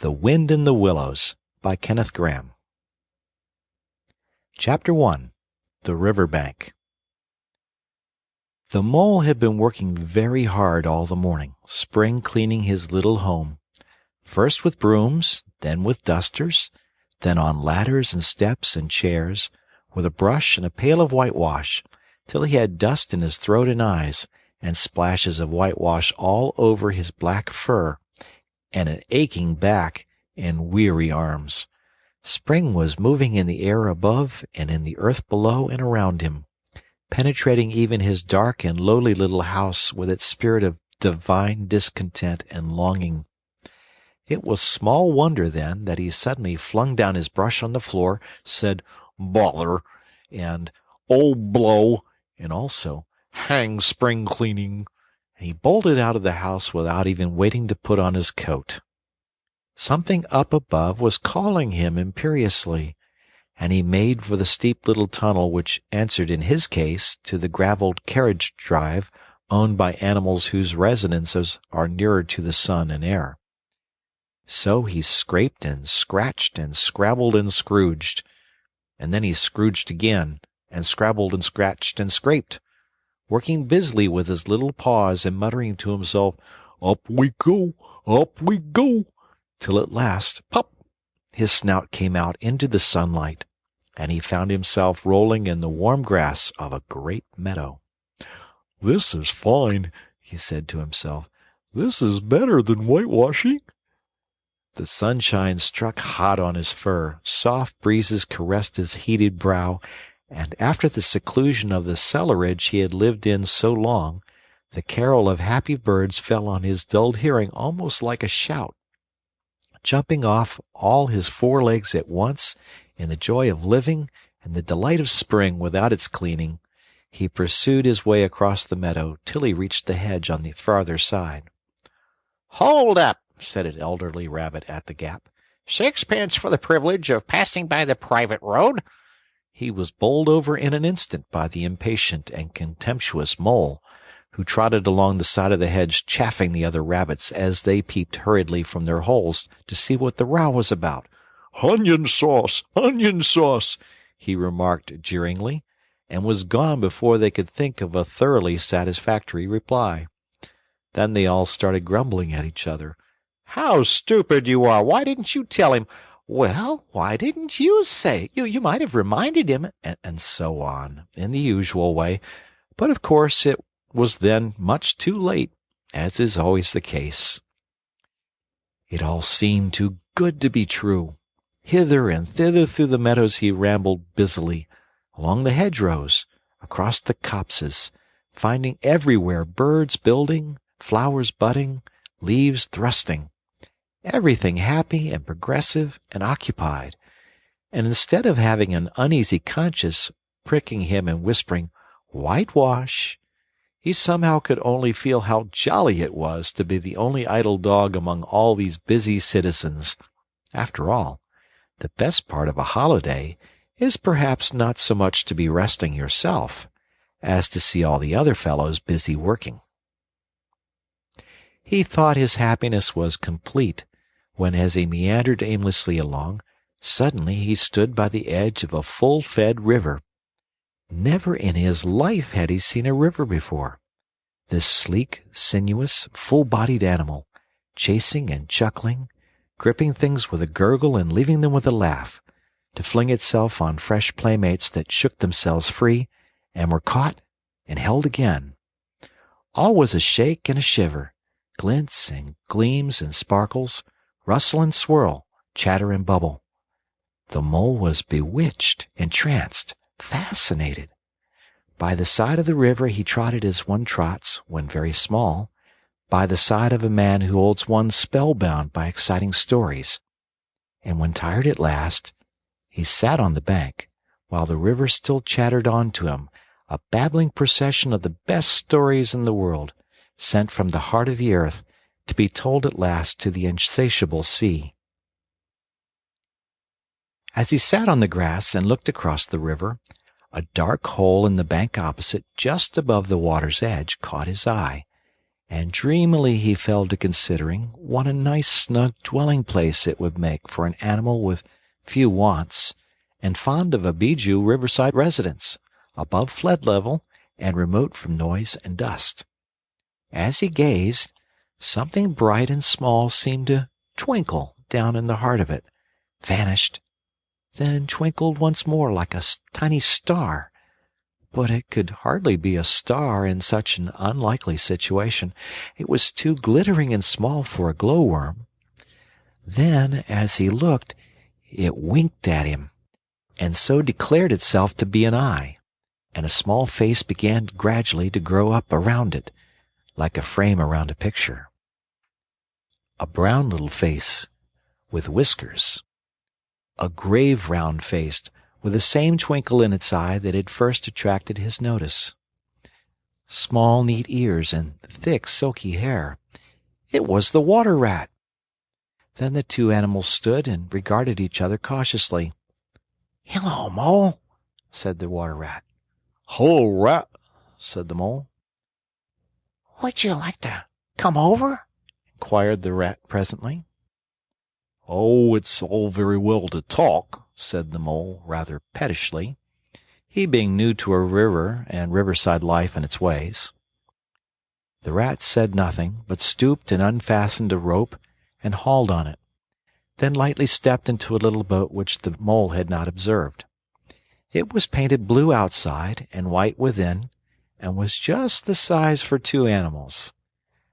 The Wind in the Willows by Kenneth Grahame. Chapter 1. The Riverbank. The mole had been working very hard all the morning, spring cleaning his little home, first with brooms, then with dusters, then on ladders and steps and chairs, with a brush and a pail of whitewash, till he had dust in his throat and eyes, and splashes of whitewash all over his black fur, and an aching back and weary arms. Spring was moving in the air above and in the earth below and around him, penetrating even his dark and lowly little house with its spirit of divine discontent and longing. It was small wonder, then, that he suddenly flung down his brush on the floor, said "Bother," and "Oh, blow," and also "Hang spring cleaning," and he bolted out of the house without even waiting to put on his coat. Something up above was calling him imperiously, and he made for the steep little tunnel which answered in his case to the gravelled carriage drive owned by animals whose residences are nearer to the sun and air. So he scraped and scratched and scrabbled and scrooged, and then he scrooged again, and scrabbled and scratched and scraped, working busily with his little paws and muttering to himself, "Up we go, till at last, pop, his snout came out into the sunlight, and he found himself rolling in the warm grass of a great meadow. "This is fine," he said to himself. "This is better than whitewashing." The sunshine struck hot on his fur, soft breezes caressed his heated brow, and after the seclusion of the cellarage he had lived in so long, the carol of happy birds fell on his dulled hearing almost like a shout. Jumping off all his 4 legs at once, in the joy of living and the delight of spring without its cleaning, he pursued his way across the meadow till he reached the hedge on the farther side. "Hold up," said an elderly rabbit at the gap. "Sixpence for the privilege of passing by the private road." He was bowled over in an instant by the impatient and contemptuous mole, who trotted along the side of the hedge chaffing the other rabbits as they peeped hurriedly from their holes to see what the row was about. "Onion sauce, he remarked jeeringly, and was gone before they could think of a thoroughly satisfactory reply. Then they all started grumbling at each other. "How stupid you are! Why didn't you tell him?" "Well, why didn't you say? You might have reminded him," and so on, in the usual way. But of course it was then much too late, as is always the case. It all seemed too good to be true. Hither and thither through the meadows he rambled busily, along the hedgerows, across the copses, finding everywhere birds building, flowers budding, leaves thrusting, everything happy and progressive and occupied, and instead of having an uneasy conscience pricking him and whispering, "Whitewash," he somehow could only feel how jolly it was to be the only idle dog among all these busy citizens. After all, the best part of a holiday is perhaps not so much to be resting yourself as to see all the other fellows busy working. He thought his happiness was complete when, as he meandered aimlessly along, suddenly he stood by the edge of a full-fed river. Never in his life had he seen a river before. This sleek, sinuous, full-bodied animal, chasing and chuckling, gripping things with a gurgle and leaving them with a laugh, to fling itself on fresh playmates that shook themselves free and were caught and held again. All was a shake and a shiver, glints and gleams and sparkles, rustle and swirl, chatter and bubble. The mole was bewitched, entranced, fascinated. By the side of the river he trotted as one trots, when very small, by the side of a man who holds one spellbound by exciting stories. And when tired at last, he sat on the bank, while the river still chattered on to him, a babbling procession of the best stories in the world, sent from the heart of the earth to be told at last to the insatiable sea. As he sat on the grass and looked across the river, a dark hole in the bank opposite, just above the water's edge, caught his eye, and dreamily he fell to considering what a nice snug dwelling-place it would make for an animal with few wants, and fond of a bijou riverside residence, above flood level and remote from noise and dust. As he gazed, something bright and small seemed to twinkle down in the heart of it, vanished, then twinkled once more like a tiny star. But it could hardly be a star in such an unlikely situation. It was too glittering and small for a glowworm. Then, as he looked, it winked at him, and so declared itself to be an eye, and a small face began gradually to grow up around it, like a frame around a picture. A brown little face, with whiskers. A grave round face, with the same twinkle in its eye that had first attracted his notice. Small neat ears and thick silky hair. It was the water rat. Then the two animals stood and regarded each other cautiously. "Hello, Mole," said the water rat. "Hello, Rat," said the Mole. "Would you like to come over?" inquired the rat presently. "Oh, it's all very well to talk," said the Mole rather pettishly, he being new to a river and riverside life and its ways. The rat said nothing, but stooped and unfastened a rope and hauled on it, then lightly stepped into a little boat which the Mole had not observed. It was painted blue outside and white within, and was just the size for two animals,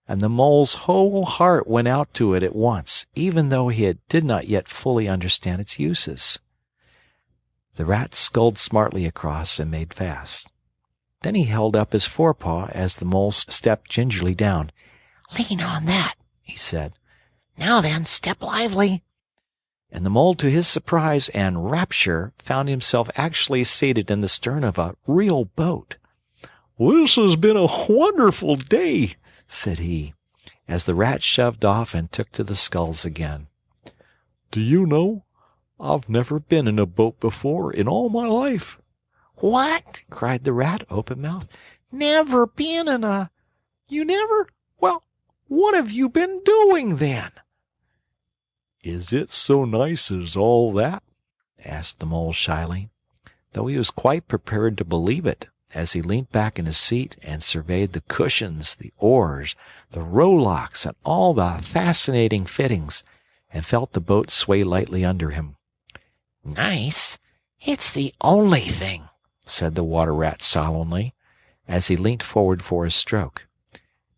and the Mole's whole heart went out to it at once, even though he did not yet fully understand its uses. The rat sculled smartly across and made fast. Then he held up his forepaw as the Mole stepped gingerly down. "Lean on that," he said. "Now then, step lively." And the Mole, to his surprise and rapture, found himself actually seated in the stern of a real boat. "This has been a wonderful day," said he, as the rat shoved off and took to the sculls again. "Do you know, I've never been in a boat before in all my life." "What?" cried the rat, open-mouthed. "Never been in a... You never? Well, what have you been doing, then?" "Is it so nice as all that?" asked the Mole shyly, though he was quite prepared to believe it, as he leant back in his seat and surveyed the cushions, the oars, the rowlocks, and all the fascinating fittings, and felt the boat sway lightly under him. "Nice? It's the only thing," said the water rat solemnly, as he leant forward for his stroke.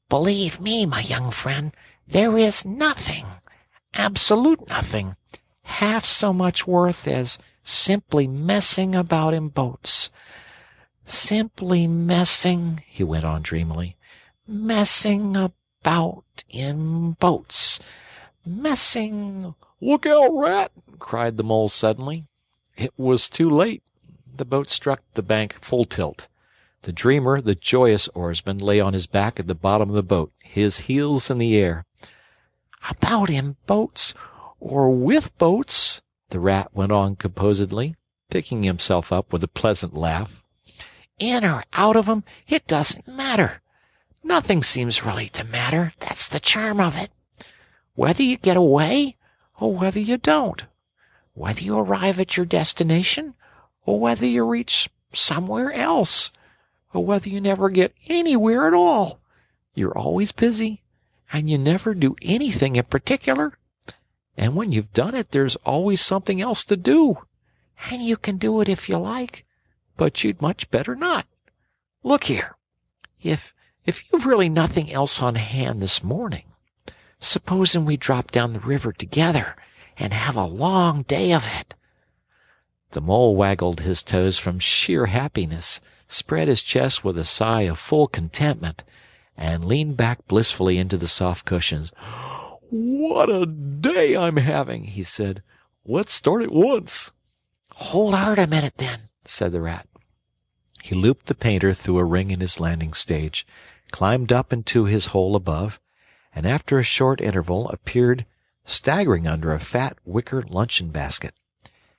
"Believe me, my young friend, there is nothing, absolute nothing, half so much worth as simply messing about in boats. Simply messing," he went on dreamily, "messing about in boats. Messing—" "Look out, Rat!" cried the Mole suddenly. It was too late. The boat struck the bank full tilt. The dreamer, the joyous oarsman, lay on his back at the bottom of the boat, his heels in the air. "About in boats, or with boats," the rat went on composedly, picking himself up with a pleasant laugh. "In or out of 'em, it doesn't matter. Nothing seems really to matter. That's the charm of it. Whether you get away, or whether you don't. Whether you arrive at your destination, or whether you reach somewhere else, or whether you never get anywhere at all. You're always busy, and you never do anything in particular. And when you've done it, there's always something else to do. And you can do it if you like, but you'd much better not. Look here, if you've really nothing else on hand this morning, supposing we drop down the river together and have a long day of it." The Mole waggled his toes from sheer happiness, spread his chest with a sigh of full contentment, and leaned back blissfully into the soft cushions. "What a day I'm having," he said. "Let's start at once." "Hold hard a minute, then," said the rat. He looped the painter through a ring in his landing stage, climbed up into his hole above, and after a short interval appeared staggering under a fat wicker luncheon basket.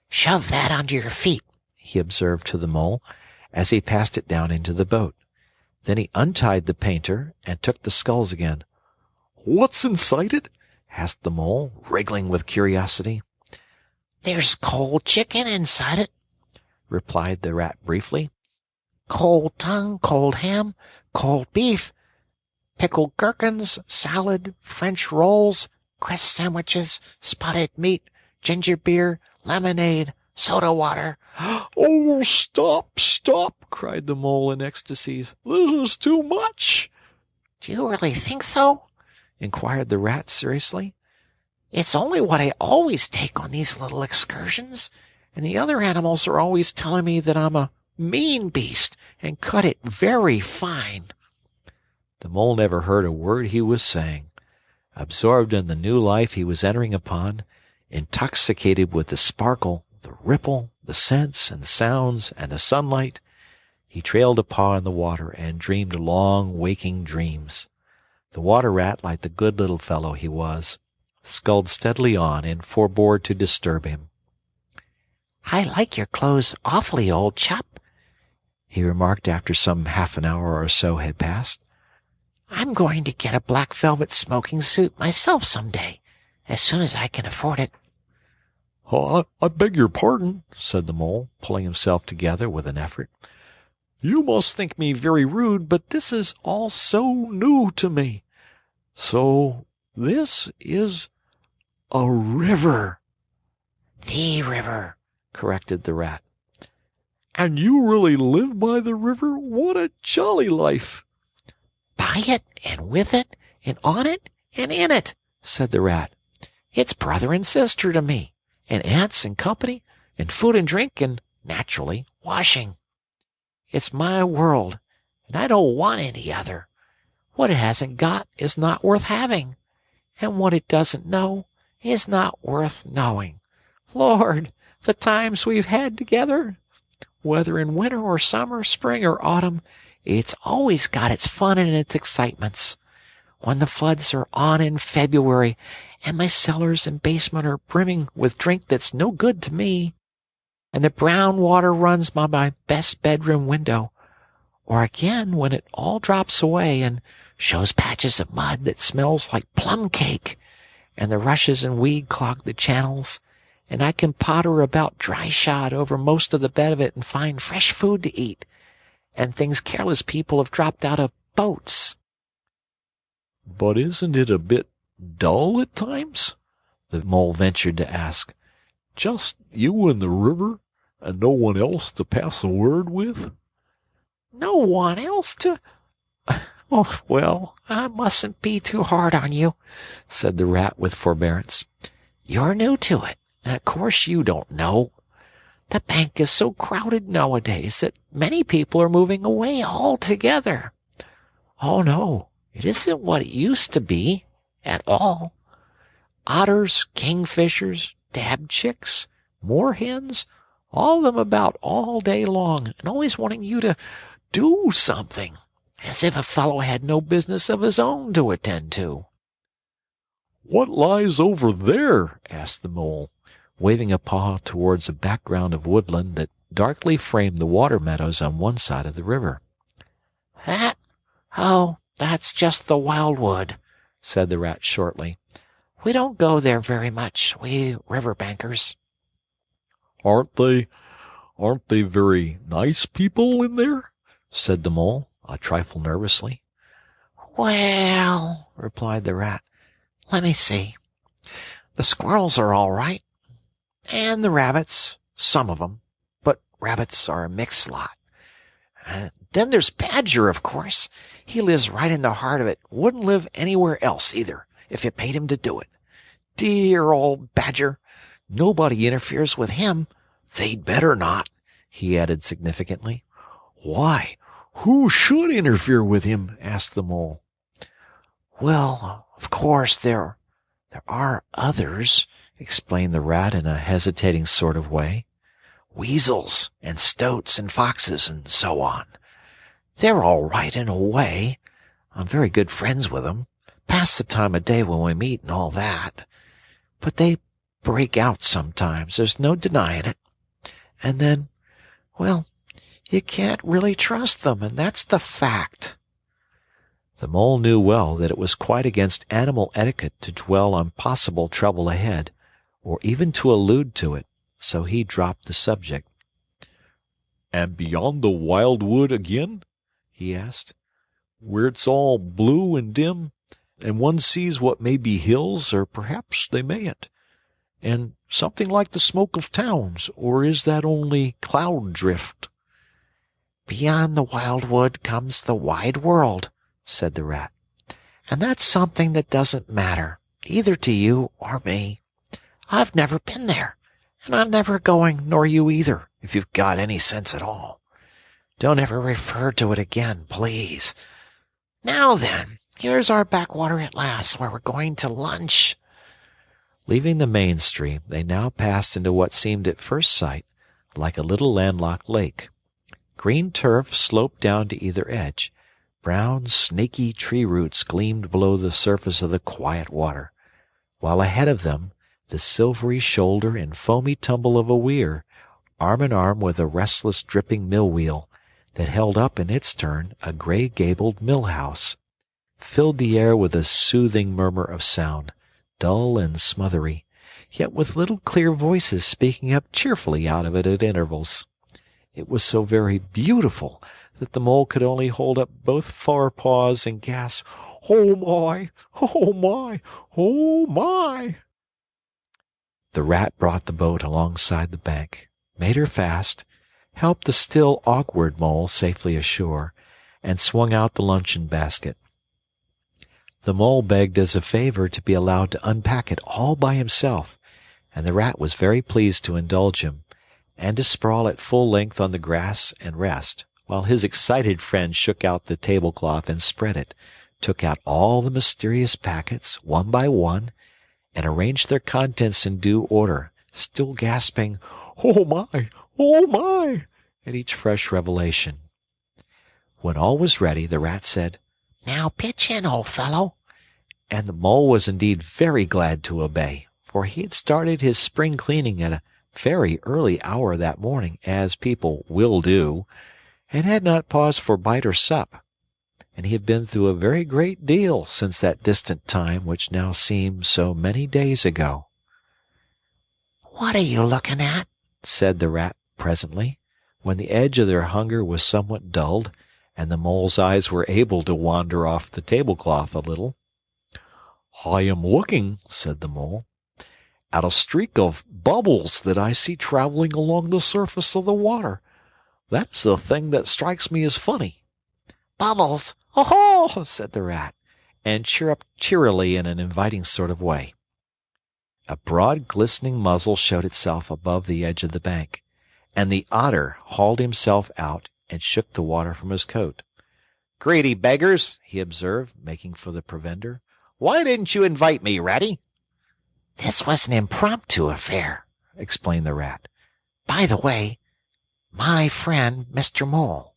"Shove that under your feet," he observed to the Mole, as he passed it down into the boat. Then he untied the painter and took the skulls again. "What's inside it?" asked the Mole, wriggling with curiosity. "There's cold chicken inside it," replied the Rat briefly. "cold tongue, cold ham, cold beef, pickled gherkins, salad, French rolls, cress sandwiches, spotted meat, ginger beer, lemonade, soda water." "Oh, stop, stop!" cried the Mole in ecstasies. "This is too much." "Do you really think so?" inquired the Rat seriously. "It's only what I always take on these little excursions, and the other animals are always telling me that I'm a mean beast and cut it very fine." The Mole never heard a word he was saying. Absorbed in the new life he was entering upon, intoxicated with the sparkle, the ripple, the scents and the sounds and the sunlight, he trailed a paw in the water and dreamed long waking dreams. The Water Rat, like the good little fellow he was, sculled steadily on and forbore to disturb him. "I like your clothes awfully, old chap," he remarked after some half an hour or so had passed. "I'm going to get a black velvet smoking suit myself some day, as soon as I can afford it." "Oh, I beg your pardon," said the Mole, pulling himself together with an effort. "You must think me very rude, but this is all so new to me. So this is a river." "The river," corrected the Rat. "And you really live by the river? What a jolly life!" "By it, and with it, and on it, and in it," said the Rat. "It's brother and sister to me, and aunts and company, and food and drink, and, naturally, washing. It's my world, and I don't want any other. What it hasn't got is not worth having, and what it doesn't know is not worth knowing. Lord, the times we've had together! Whether in winter or summer, spring or autumn, it's always got its fun and its excitements. When the floods are on in February, and my cellars and basement are brimming with drink that's no good to me, and the brown water runs by my best bedroom window, or again when it all drops away and shows patches of mud that smells like plum cake, and the rushes and weed clog the channels, and I can potter about dry-shod over most of the bed of it and find fresh food to eat, and things careless people have dropped out of boats." "But isn't it a bit dull at times?" the Mole ventured to ask. "Just you and the river, and no one else to pass a word with?" "No one else to... Oh, well, I mustn't be too hard on you," said the Rat with forbearance. "You're new to it, and of course you don't know. The bank is so crowded nowadays that many people are moving away altogether. Oh, no, it isn't what it used to be, at all. Otters, kingfishers, dab-chicks, moorhens, all of them about all day long, and always wanting you to do something, as if a fellow had no business of his own to attend to." "What lies over there?" asked the Mole, waving a paw towards a background of woodland that darkly framed the water meadows on one side of the river. "That? Oh, that's just the wildwood," said the Rat shortly. "We don't go there very much, we riverbankers." Aren't they very nice people in there?" said the Mole, a trifle nervously. "Well," replied the Rat, "let me see. The squirrels are all right, and the rabbits, some of 'em, but rabbits are a mixed lot. Then there's Badger, of course. He lives right in the heart of it. Wouldn't live anywhere else, either, if it paid him to do it. Dear old Badger. Nobody interferes with him. They'd better not," he added significantly. "Why, who should interfere with him?" asked the Mole. "Well, of course, there are others," explained the Rat in a hesitating sort of way. "Weasels and stoats and foxes and so on. They're all right in a way. I'm very good friends with 'em. Pass the time of day when we meet and all that. But they break out sometimes, there's no denying it. And then, well, You can't really trust them, and that's the fact." The Mole knew well that it was quite against animal etiquette to dwell on possible trouble ahead, or even to allude to it, so he dropped the subject. "And beyond the wild wood again?" he asked, "where it's all blue and dim, and one sees what may be hills, or perhaps they mayn't, and something like the smoke of towns, or is that only cloud drift?" "Beyond the wild wood comes the wide world," said the Rat. "And that's something that doesn't matter, either to you or me. I've never been there, and I'm never going, nor you either, if you've got any sense at all. Don't ever refer to it again, please. Now then, here's our backwater at last, where we're going to lunch." Leaving the main stream, they now passed into what seemed at first sight like a little landlocked lake. Green turf sloped down to either edge. Brown, snaky tree roots gleamed below the surface of the quiet water, while ahead of them the silvery shoulder and foamy tumble of a weir, arm in arm with a restless dripping mill-wheel that held up in its turn a grey-gabled mill-house, filled the air with a soothing murmur of sound, dull and smothery, yet with little clear voices speaking up cheerfully out of it at intervals. It was so very beautiful that the Mole could only hold up both forepaws and gasp, "Oh my! Oh my! Oh my!" The Rat brought the boat alongside the bank, made her fast, helped the still awkward Mole safely ashore, and swung out the luncheon basket. The Mole begged as a favor to be allowed to unpack it all by himself, and the Rat was very pleased to indulge him, and to sprawl at full length on the grass and rest, while his excited friend shook out the tablecloth and spread it, took out all the mysterious packets, one by one, and arranged their contents in due order, still gasping, "Oh my! Oh my!" at each fresh revelation. When all was ready, the Rat said, "Now pitch in, old fellow." And the Mole was indeed very glad to obey, for he had started his spring cleaning at a very early hour that morning, as people will do, and had not paused for bite or sup, and he had been through a very great deal since that distant time which now seemed so many days ago. "What are you looking at?" said the Rat presently, when the edge of their hunger was somewhat dulled, and the Mole's eyes were able to wander off the tablecloth a little. "I am looking," said the Mole, "at a streak of bubbles that I see traveling along the surface of the water. That's the thing that strikes me as funny." "Bubbles! "Oh-ho!" said the Rat, and chirruped cheerily in an inviting sort of way. A broad glistening muzzle showed itself above the edge of the bank, and the Otter hauled himself out and shook the water from his coat. "Greedy beggars," he observed, making for the provender. "Why didn't you invite me, Ratty?" "This was an impromptu affair," explained the Rat. "By the way, my friend, Mr. Mole."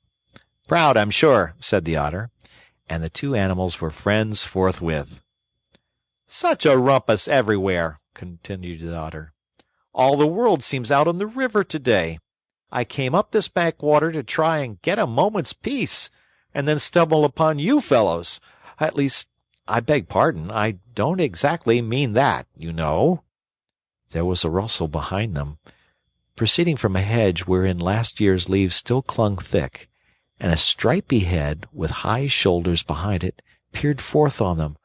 "Proud, I'm sure," said the Otter, and the two animals were friends forthwith. "Such a rumpus everywhere," continued the Otter. "All the world seems out on the river today. I came up this backwater to try and get a moment's peace, and then stumble upon you fellows. At least, I beg pardon, I don't exactly mean that, you know." There was a rustle behind them, proceeding from a hedge wherein last year's leaves still clung thick, and a stripy head with high shoulders behind it peered forth on them.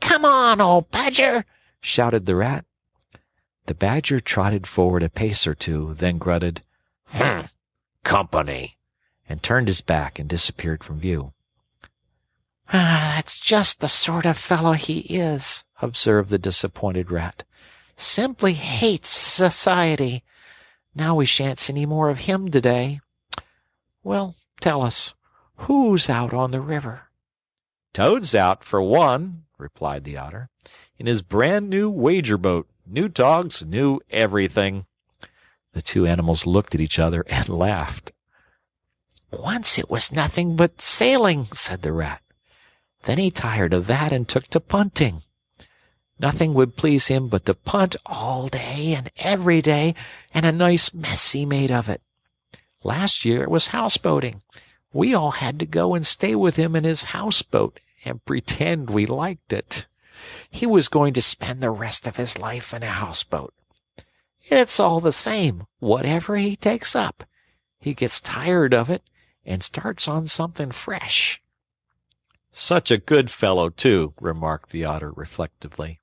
"Come on, old badger!" shouted the Rat. The Badger trotted forward a pace or two, then grunted, "Company," and turned his back and disappeared from view. "That's just the sort of fellow he is," observed the disappointed Rat. "Simply hates society. Now we shan't see any more of him today. Well, tell us, who's out on the river?" "Toad's out, for one," replied the Otter, "in his brand-new wager-boat. New togs, new everything." The two animals looked at each other and laughed. "Once it was nothing but sailing," said the Rat. "Then he tired of that and took to punting. Nothing would please him but to punt all day and every day, and a nice mess he made of it. Last year it was houseboating. We all had to go and stay with him in his houseboat and pretend we liked it. He was going to spend the rest of his life in a houseboat. It's all the same, whatever he takes up. He gets tired of it and starts on something fresh." "Such a good fellow, too," remarked the Otter reflectively.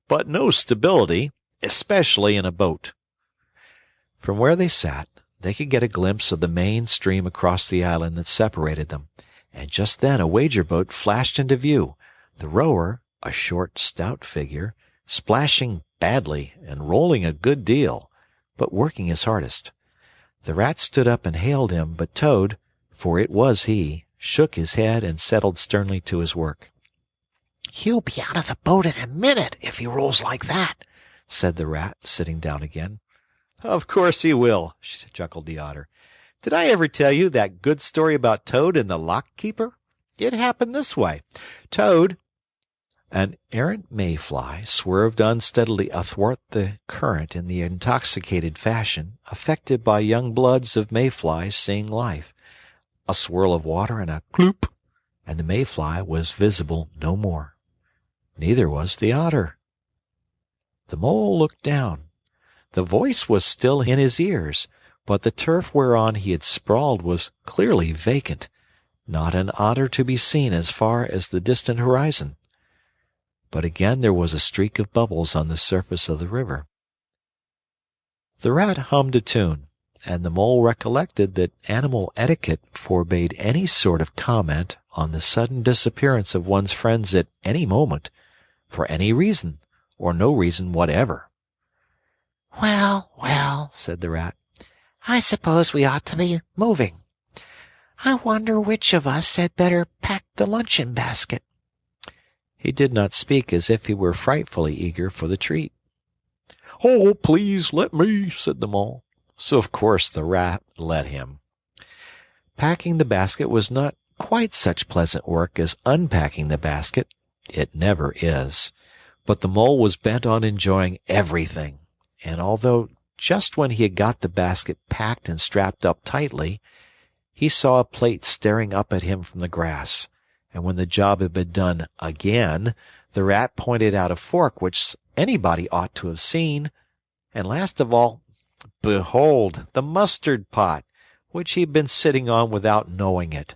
"But no stability, especially in a boat." From where they sat, they could get a glimpse of the main stream across the island that separated them, and just then a wager boat flashed into view, the rower, a short, stout figure, splashing badly and rolling a good deal, but working his hardest. The Rat stood up and hailed him, but Toad, for it was he, shook his head and settled sternly to his work. "He'll be out of the boat in a minute if he rolls like that," said the Rat, sitting down again. "Of course he will," chuckled the Otter. "Did I ever tell you that good story about Toad and the lock-keeper? It happened this way. Toad—" An errant mayfly swerved unsteadily athwart the current in the intoxicated fashion affected by young bloods of mayflies seeing life. A swirl of water and a cloop, and the mayfly was visible no more. Neither was the Otter. The Mole looked down. The voice was still in his ears, but the turf whereon he had sprawled was clearly vacant, not an otter to be seen as far as the distant horizon. But again there was a streak of bubbles on the surface of the river. The Rat hummed a tune, and the Mole recollected that animal etiquette forbade any sort of comment on the sudden disappearance of one's friends at any moment, for any reason, or no reason whatever. "Well, well," said the Rat, "I suppose we ought to be moving. I wonder which of us had better pack the luncheon basket." He did not speak as if he were frightfully eager for the treat. "Oh, please let me," said the Mole. So of course the Rat let him. Packing the basket was not quite such pleasant work as unpacking the basket. It never is. But the Mole was bent on enjoying everything, and although just when he had got the basket packed and strapped up tightly, he saw a plate staring up at him from the grass, and when the job had been done again, the Rat pointed out a fork which anybody ought to have seen, and last of all, behold, the mustard pot, which he had been sitting on without knowing it.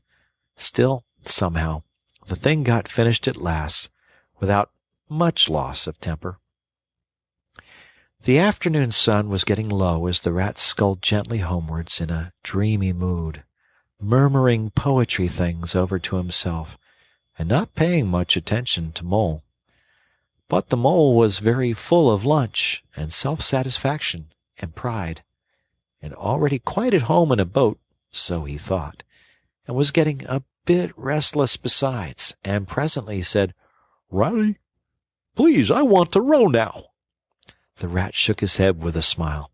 Still, somehow, the thing got finished at last, without much loss of temper. The afternoon sun was getting low as the Rat sculled gently homewards in a dreamy mood, murmuring poetry things over to himself, and not paying much attention to Mole. But the Mole was very full of lunch and self-satisfaction and pride, and already quite at home in a boat, so he thought, and was getting a bit restless besides, and presently said, "Ratty, please, I want to row now." The Rat shook his head with a smile.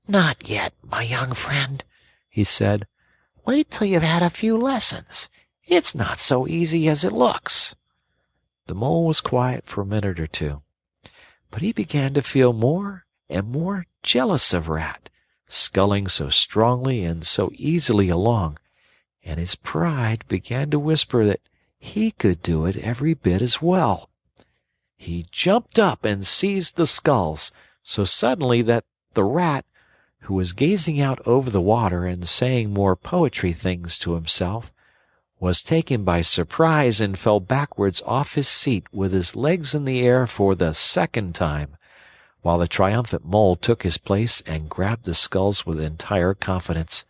"Not yet, my young friend," he said. "Wait till you've had a few lessons. It's not so easy as it looks." The Mole was quiet for a minute or two, but he began to feel more and more jealous of Rat, sculling so strongly and so easily along, and his pride began to whisper that he could do it every bit as well. He jumped up and seized the sculls so suddenly that the Rat, who was gazing out over the water and saying more poetry things to himself, was taken by surprise and fell backwards off his seat with his legs in the air for the second time, while the triumphant Mole took his place and grabbed the sculls with entire confidence.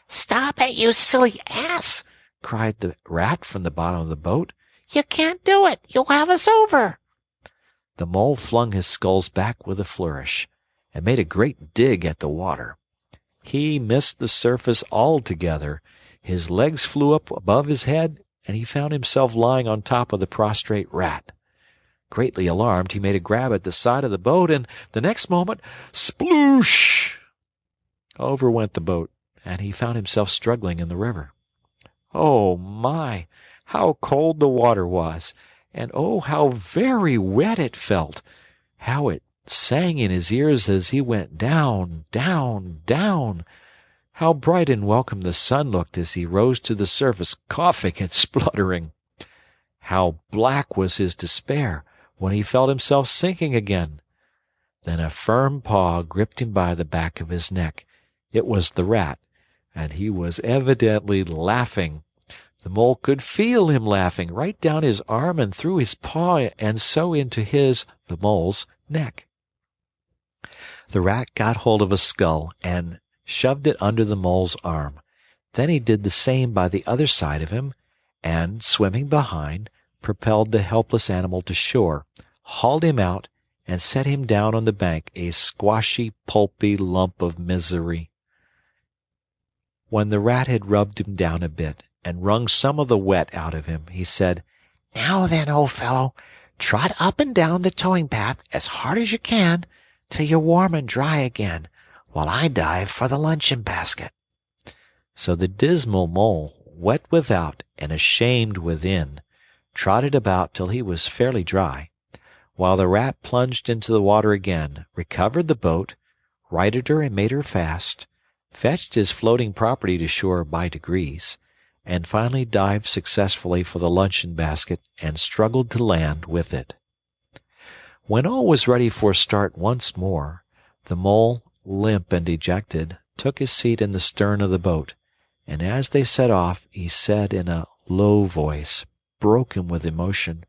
"Stop it, you silly ass!" cried the Rat from the bottom of the boat. "You can't do it. You'll have us over." The Mole flung his sculls back with a flourish, and made a great dig at the water. He missed the surface altogether. His legs flew up above his head, and he found himself lying on top of the prostrate Rat. Greatly alarmed, he made a grab at the side of the boat, and the next moment, sploosh! Over went the boat, and he found himself struggling in the river. Oh, my! How cold the water was! And oh, how very wet it felt! How it sang in his ears as he went down, down, down! How bright and welcome the sun looked as he rose to the surface, coughing and spluttering! How black was his despair when he felt himself sinking again! Then a firm paw gripped him by the back of his neck. It was the rat, and he was evidently laughing. The mole could feel him laughing, right down his arm and through his paw and so into his, the mole's, neck. The rat got hold of a skull and shoved it under the mole's arm. Then he did the same by the other side of him, and, swimming behind, propelled the helpless animal to shore, hauled him out, and set him down on the bank, a squashy, pulpy lump of misery. When the rat had rubbed him down a bit, and wrung some of the wet out of him, he said, "Now then, old fellow, trot up and down the towing path as hard as you can till you're warm and dry again, while I dive for the luncheon basket." So the dismal mole, wet without and ashamed within, trotted about till he was fairly dry, while the rat plunged into the water again, recovered the boat, righted her and made her fast, fetched his floating property to shore by degrees, and finally dived successfully for the luncheon basket and struggled to land with it. When all was ready for a start once more, the mole, limp and dejected, took his seat in the stern of the boat, and as they set off he said in a low voice, broken with emotion,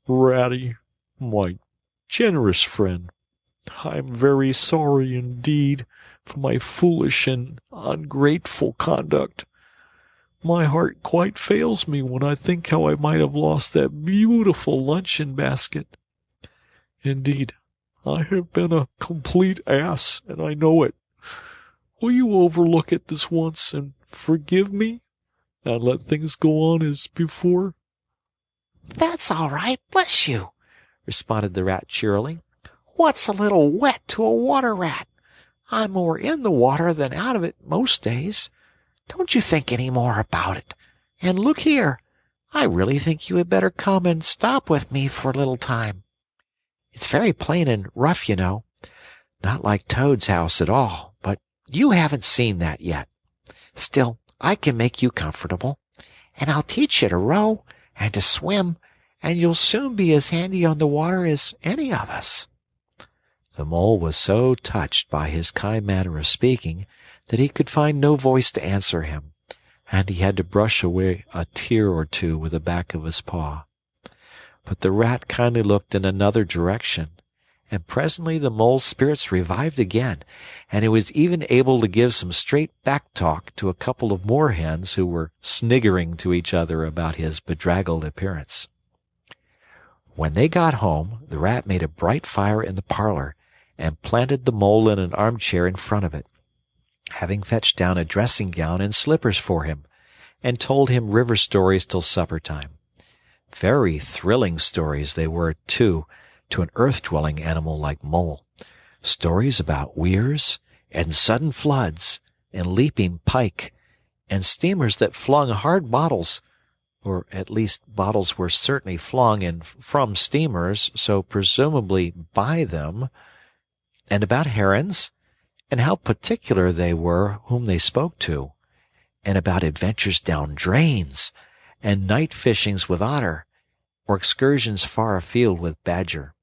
Ratty, my generous friend, I am very sorry indeed for my foolish and ungrateful conduct. My heart quite fails me when I think how I might have lost that beautiful luncheon basket. Indeed, I have been a complete ass, and I know it. Will you overlook it this once and forgive me, and let things go on as before? "That's all right, bless you," responded the rat cheerily. "What's a little wet to a water rat? I'm more in the water than out of it most days. Don't you think any more about it. And look here, I really think you had better come and stop with me for a little time. It's very plain and rough, you know. Not like Toad's house at all, but you haven't seen that yet. Still, I can make you comfortable, and I'll teach you to row and to swim, and you'll soon be as handy on the water as any of us." The mole was so touched by his kind manner of speaking that he could find no voice to answer him, and he had to brush away a tear or two with the back of his paw. But the rat kindly looked in another direction, and presently the mole's spirits revived again, and he was even able to give some straight back talk to a couple of moorhens who were sniggering to each other about his bedraggled appearance. When they got home, the rat made a bright fire in the parlor, and planted the mole in an armchair in front of it, having fetched down a dressing-gown and slippers for him, and told him river stories till supper-time. Very thrilling stories they were, too, to an earth-dwelling animal like mole. Stories about weirs, and sudden floods, and leaping pike, and steamers that flung hard bottles, or at least bottles were certainly flung in from steamers, so presumably by them, and about herons, and how particular they were whom they spoke to, and about adventures down drains, and night fishings with otter, or excursions far afield with badger.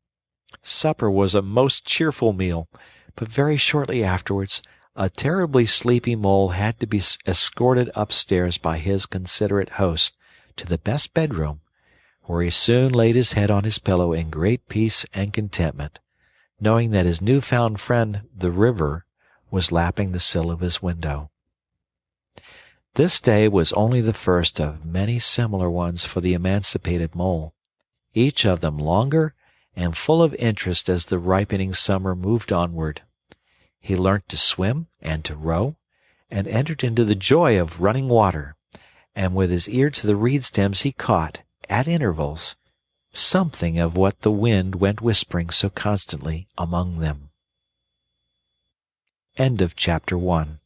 Supper was a most cheerful meal, but very shortly afterwards a terribly sleepy mole had to be escorted upstairs by his considerate host to the best bedroom, where he soon laid his head on his pillow in great peace and contentment, knowing that his new-found friend, the river, was lapping the sill of his window. This day was only the first of many similar ones for the emancipated mole, each of them longer and full of interest as the ripening summer moved onward. He learnt to swim and to row, and entered into the joy of running water, and with his ear to the reed stems he caught, at intervals, something of what the wind went whispering so constantly among them. End of Chapter 1.